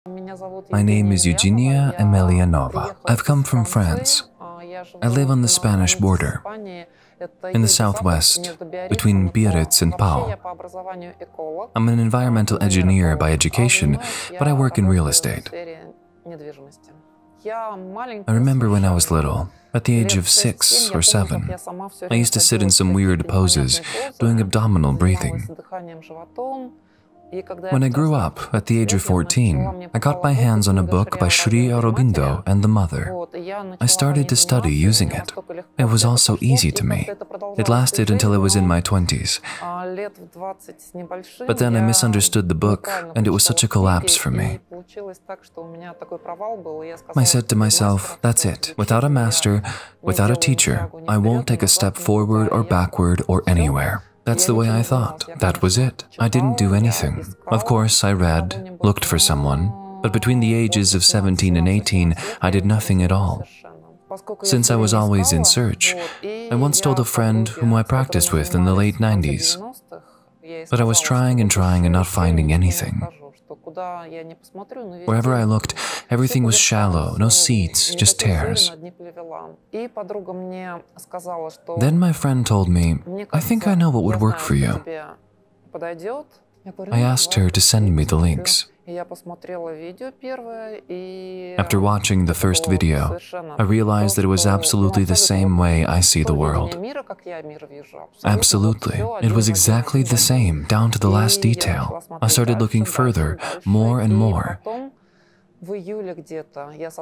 My name is Yevgenia Yemelianova. I've come from France. I live on the Spanish border, in the southwest, between Biarritz and Pau. I'm an environmental engineer by education, but I work in real estate. I remember when I was little, at the age of 6 or 7, I used to sit in some weird poses, doing abdominal breathing. When I grew up, at the age of 14, I got my hands on a book by Sri Aurobindo and the Mother. I started to study using it. It was all so easy to me. It lasted until I was in my 20s. But then I misunderstood the book, and it was such a collapse for me. I said to myself, that's it. Without a master, without a teacher, I won't take a step forward or backward or anywhere. That's the way I thought. That was it. I didn't do anything. Of course, I read, looked for someone, but between the ages of 17 and 18, I did nothing at all. Since I was always in search, I once told a friend whom I practiced with in the late 90s, but I was trying and not finding anything. Wherever I looked, everything was shallow, no seeds, just tears. Then my friend told me, I think I know what would work for you. I asked her to send me the links. After watching the first video, I realized that it was absolutely the same way I see the world. Absolutely. It was exactly the same, down to the last detail. I started looking further, more and more.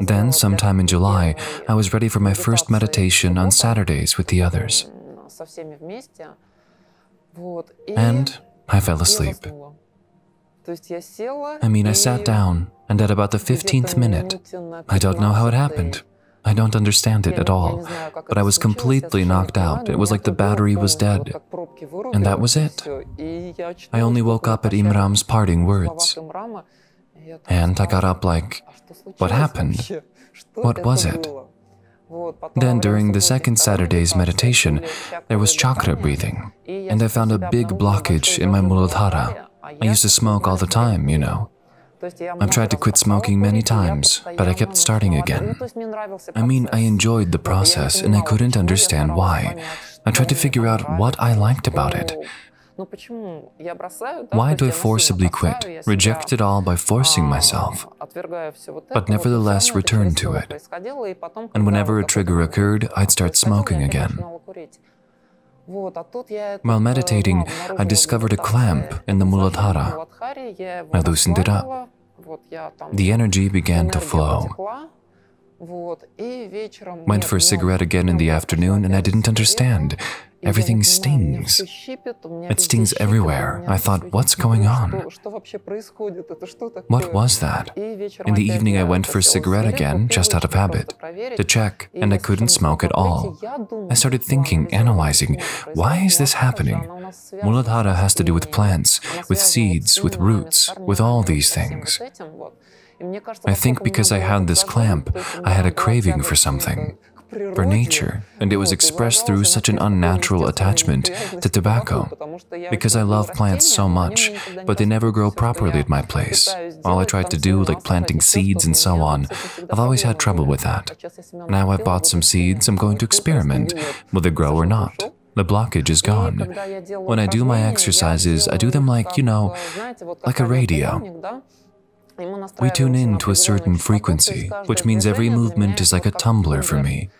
Then, sometime in July, I was ready for my first meditation on Saturdays with the others. And I fell asleep. I sat down, and at about the 15th minute, I don't know how it happened. I don't understand it at all, but I was completely knocked out. It was like the battery was dead. And that was it. I only woke up at Imram's parting words. And I got up like, what happened? What was it? Then during the second Saturday's meditation, there was chakra breathing, and I found a big blockage in my Muladhara. I used to smoke all the time, you know. I've tried to quit smoking many times, but I kept starting again. I enjoyed the process and I couldn't understand why. I tried to figure out what I liked about it. Why do I forcibly quit, reject it all by forcing myself, but nevertheless return to it? And whenever a trigger occurred, I'd start smoking again. While meditating, I discovered a clamp in the Muladhara. I loosened it up. The energy began to flow. Went for a cigarette again in the afternoon, and I didn't understand. Everything stings. It stings everywhere. I thought, what's going on? What was that? In the evening I went for a cigarette again, just out of habit, to check, and I couldn't smoke at all. I started thinking, analyzing, why is this happening? Muladhara has to do with plants, with seeds, with roots, with all these things. I think because I had this clamp, I had a craving for something, for nature, and it was expressed through such an unnatural attachment to tobacco, because I love plants so much, but they never grow properly at my place. All I tried to do, like planting seeds and so on, I've always had trouble with that. Now I've bought some seeds, I'm going to experiment. Will they grow or not? The blockage is gone. When I do my exercises, I do them like, like a radio. We tune in to a certain frequency, which means every movement is like a tumbler for me.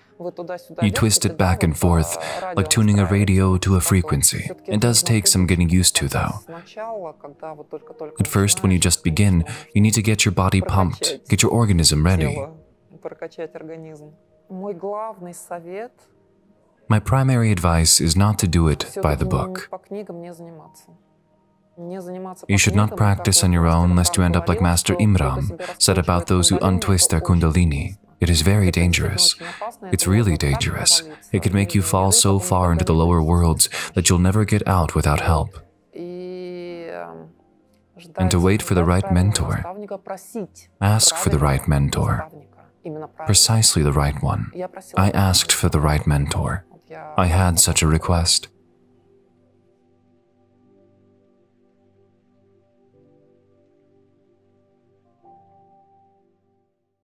You twist it back and forth, like tuning a radio to a frequency. It does take some getting used to, though. At first, when you just begin, you need to get your body pumped, get your organism ready. My primary advice is not to do it by the book. You should not practice on your own lest you end up like Master Imram said about those who untwist their kundalini. It is very dangerous. It's really dangerous. It could make you fall so far into the lower worlds that you'll never get out without help. And to wait for the right mentor. Ask for the right mentor. Precisely the right one. I asked for the right mentor. I had such a request.